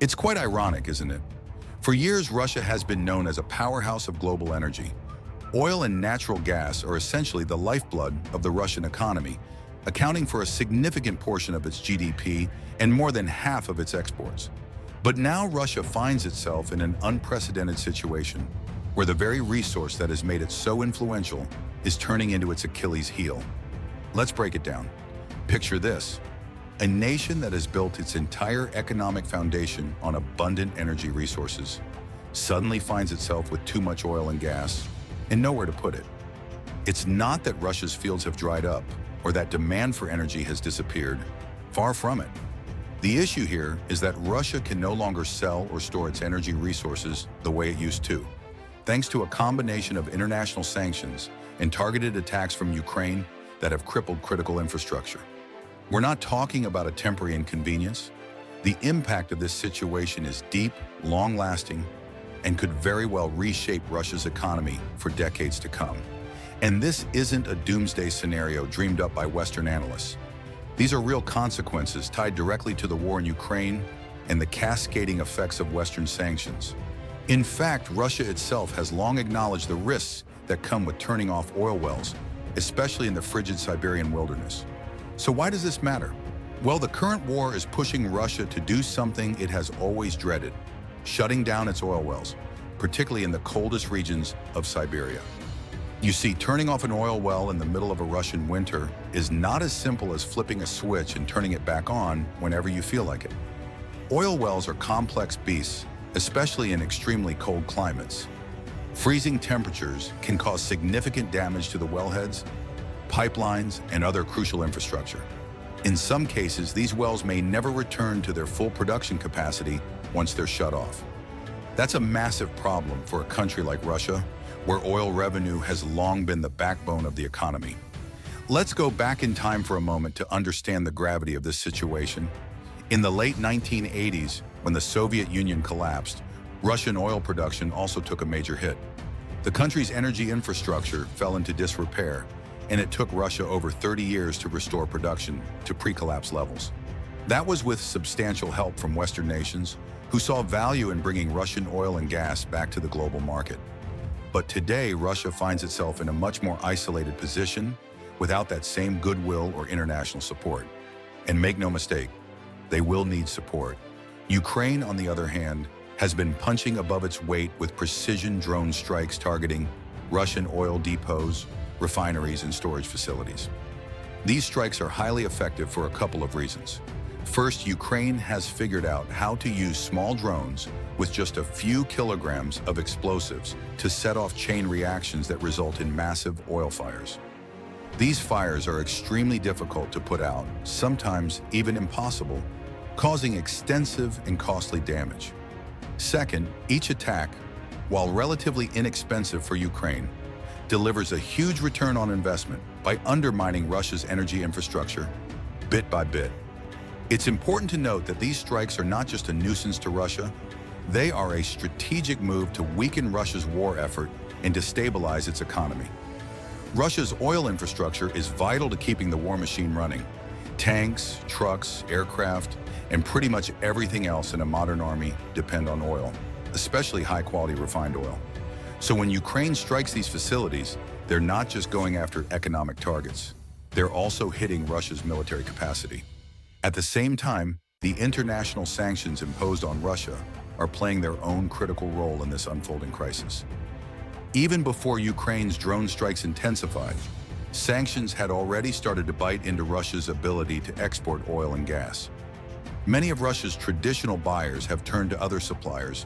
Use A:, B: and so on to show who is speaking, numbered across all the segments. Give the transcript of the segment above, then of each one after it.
A: It's quite ironic, isn't it? For years, Russia has been known as a powerhouse of global energy. Oil and natural gas are essentially the lifeblood of the Russian economy, accounting for a significant portion of its GDP and more than half of its exports. But now Russia finds itself in an unprecedented situation where the very resource that has made it so influential is turning into its Achilles heel. Let's break it down. Picture this: a nation that has built its entire economic foundation on abundant energy resources suddenly finds itself with too much oil and gas and nowhere to put it. It's not that Russia's fields have dried up or that demand for energy has disappeared. Far from it. The issue here is that Russia can no longer sell or store its energy resources the way it used to, thanks to a combination of international sanctions and targeted attacks from Ukraine that have crippled critical infrastructure. We're not talking about a temporary inconvenience. The impact of this situation is deep, long-lasting, and could very well reshape Russia's economy for decades to come. And this isn't a doomsday scenario dreamed up by Western analysts. These are real consequences tied directly to the war in Ukraine and the cascading effects of Western sanctions. In fact, Russia itself has long acknowledged the risks that come with turning off oil wells, especially in the frigid Siberian wilderness. So why does this matter? Well, the current war is pushing Russia to do something it has always dreaded: shutting down its oil wells, particularly in the coldest regions of Siberia. You see, turning off an oil well in the middle of a Russian winter is not as simple as flipping a switch and turning it back on whenever you feel like it. Oil wells are complex beasts, especially in extremely cold climates. Freezing temperatures can cause significant damage to the wellheads, pipelines, and other crucial infrastructure. In some cases, these wells may never return to their full production capacity once they're shut off. That's a massive problem for a country like Russia, where oil revenue has long been the backbone of the economy. Let's go back in time for a moment to understand the gravity of this situation. In the late 1980s, when the Soviet Union collapsed, Russian oil production also took a major hit. The country's energy infrastructure fell into disrepair, and it took Russia over 30 years to restore production to pre-collapse levels. That was with substantial help from Western nations, who saw value in bringing Russian oil and gas back to the global market. But today, Russia finds itself in a much more isolated position without that same goodwill or international support. And make no mistake, they will need support. Ukraine, on the other hand, has been punching above its weight with precision drone strikes targeting Russian oil depots, refineries, and storage facilities. These strikes are highly effective for a couple of reasons. First, Ukraine has figured out how to use small drones with just a few kilograms of explosives to set off chain reactions that result in massive oil fires. These fires are extremely difficult to put out, sometimes even impossible, causing extensive and costly damage. Second, each attack, while relatively inexpensive for Ukraine, delivers a huge return on investment by undermining Russia's energy infrastructure bit by bit. It's important to note that these strikes are not just a nuisance to Russia, they are a strategic move to weaken Russia's war effort and destabilize its economy. Russia's oil infrastructure is vital to keeping the war machine running. Tanks, trucks, aircraft, and pretty much everything else in a modern army depend on oil, especially high-quality refined oil. So when Ukraine strikes these facilities, they're not just going after economic targets. They're also hitting Russia's military capacity. At the same time, the international sanctions imposed on Russia are playing their own critical role in this unfolding crisis. Even before Ukraine's drone strikes intensified, sanctions had already started to bite into Russia's ability to export oil and gas. Many of Russia's traditional buyers have turned to other suppliers,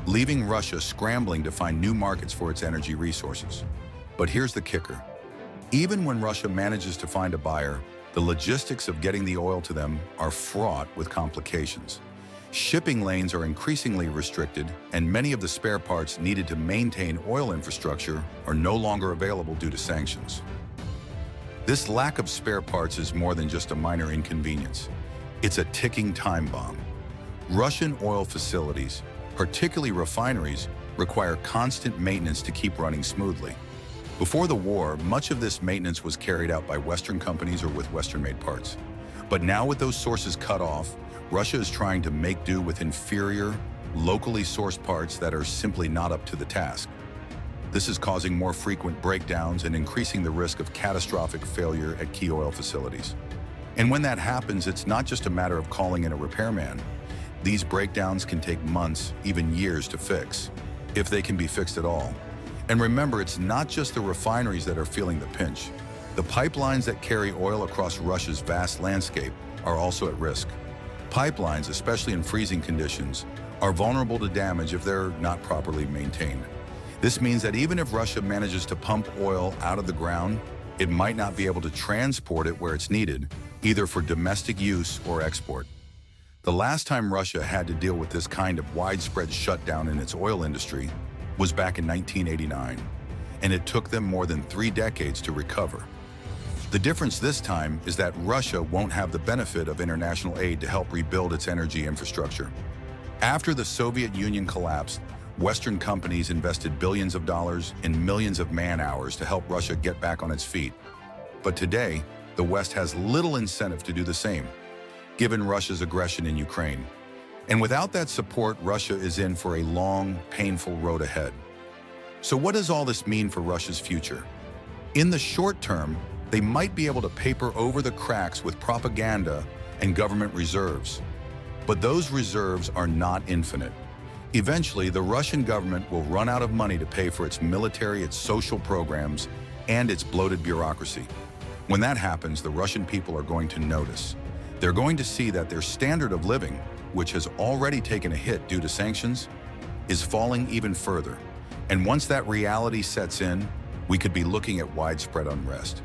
A: leaving Russia scrambling to find new markets for its energy resources. But here's the kicker. Even when Russia manages to find a buyer, the logistics of getting the oil to them are fraught with complications. Shipping lanes are increasingly restricted, and many of the spare parts needed to maintain oil infrastructure are no longer available due to sanctions. This lack of spare parts is more than just a minor inconvenience. It's a ticking time bomb. Russian oil facilities, particularly refineries, require constant maintenance to keep running smoothly. Before the war, much of this maintenance was carried out by Western companies or with Western-made parts. But now with those sources cut off, Russia is trying to make do with inferior, locally sourced parts that are simply not up to the task. This is causing more frequent breakdowns and increasing the risk of catastrophic failure at key oil facilities. And when that happens, it's not just a matter of calling in a repairman. These breakdowns can take months, even years to fix, if they can be fixed at all. And remember, it's not just the refineries that are feeling the pinch. The pipelines that carry oil across Russia's vast landscape are also at risk. Pipelines, especially in freezing conditions, are vulnerable to damage if they're not properly maintained. This means that even if Russia manages to pump oil out of the ground, it might not be able to transport it where it's needed, either for domestic use or export. The last time Russia had to deal with this kind of widespread shutdown in its oil industry was back in 1989, and it took them more than 3 decades to recover. The difference this time is that Russia won't have the benefit of international aid to help rebuild its energy infrastructure. After the Soviet Union collapsed, Western companies invested billions of dollars and millions of man-hours to help Russia get back on its feet. But today, the West has little incentive to do the same, given Russia's aggression in Ukraine. And without that support, Russia is in for a long, painful road ahead. So what does all this mean for Russia's future? In the short term, they might be able to paper over the cracks with propaganda and government reserves. But those reserves are not infinite. Eventually, the Russian government will run out of money to pay for its military, its social programs, and its bloated bureaucracy. When that happens, the Russian people are going to notice. They're going to see that their standard of living, which has already taken a hit due to sanctions, is falling even further. And once that reality sets in, we could be looking at widespread unrest.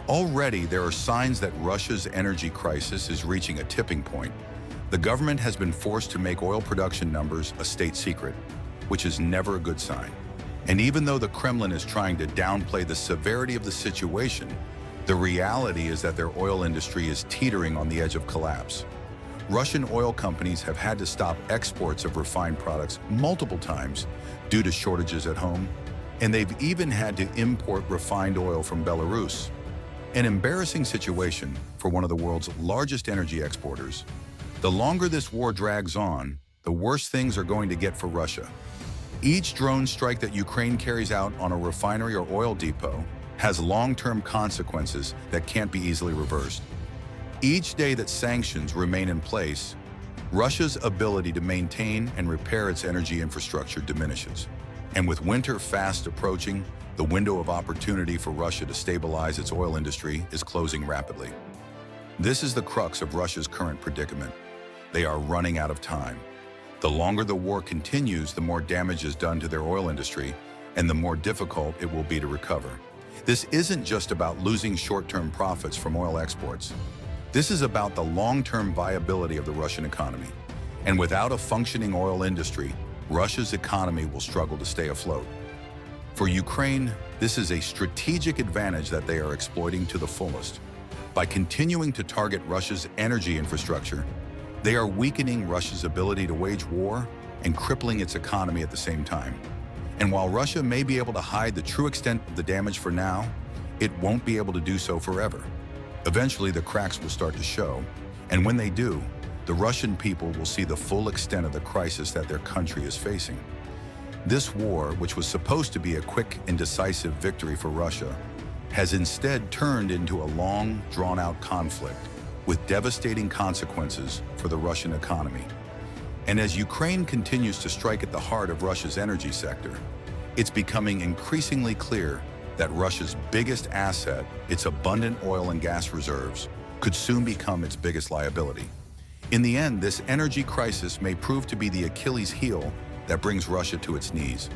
A: Already, there are signs that Russia's energy crisis is reaching a tipping point. The government has been forced to make oil production numbers a state secret, which is never a good sign. And even though the Kremlin is trying to downplay the severity of the situation, the reality is that their oil industry is teetering on the edge of collapse. Russian oil companies have had to stop exports of refined products multiple times due to shortages at home, and they've even had to import refined oil from Belarus. An embarrassing situation for one of the world's largest energy exporters. The longer this war drags on, the worse things are going to get for Russia. Each drone strike that Ukraine carries out on a refinery or oil depot has long-term consequences that can't be easily reversed. Each day that sanctions remain in place, Russia's ability to maintain and repair its energy infrastructure diminishes. And with winter fast approaching, the window of opportunity for Russia to stabilize its oil industry is closing rapidly. This is the crux of Russia's current predicament. They are running out of time. The longer the war continues, the more damage is done to their oil industry, and the more difficult it will be to recover. This isn't just about losing short-term profits from oil exports. This is about the long-term viability of the Russian economy. And without a functioning oil industry, Russia's economy will struggle to stay afloat. For Ukraine, this is a strategic advantage that they are exploiting to the fullest. By continuing to target Russia's energy infrastructure, they are weakening Russia's ability to wage war and crippling its economy at the same time. And while Russia may be able to hide the true extent of the damage for now, it won't be able to do so forever. Eventually, the cracks will start to show, and when they do, the Russian people will see the full extent of the crisis that their country is facing. This war, which was supposed to be a quick and decisive victory for Russia, has instead turned into a long, drawn-out conflict with devastating consequences for the Russian economy. And as Ukraine continues to strike at the heart of Russia's energy sector, it's becoming increasingly clear that Russia's biggest asset, its abundant oil and gas reserves, could soon become its biggest liability. In the end, this energy crisis may prove to be the Achilles heel that brings Russia to its knees.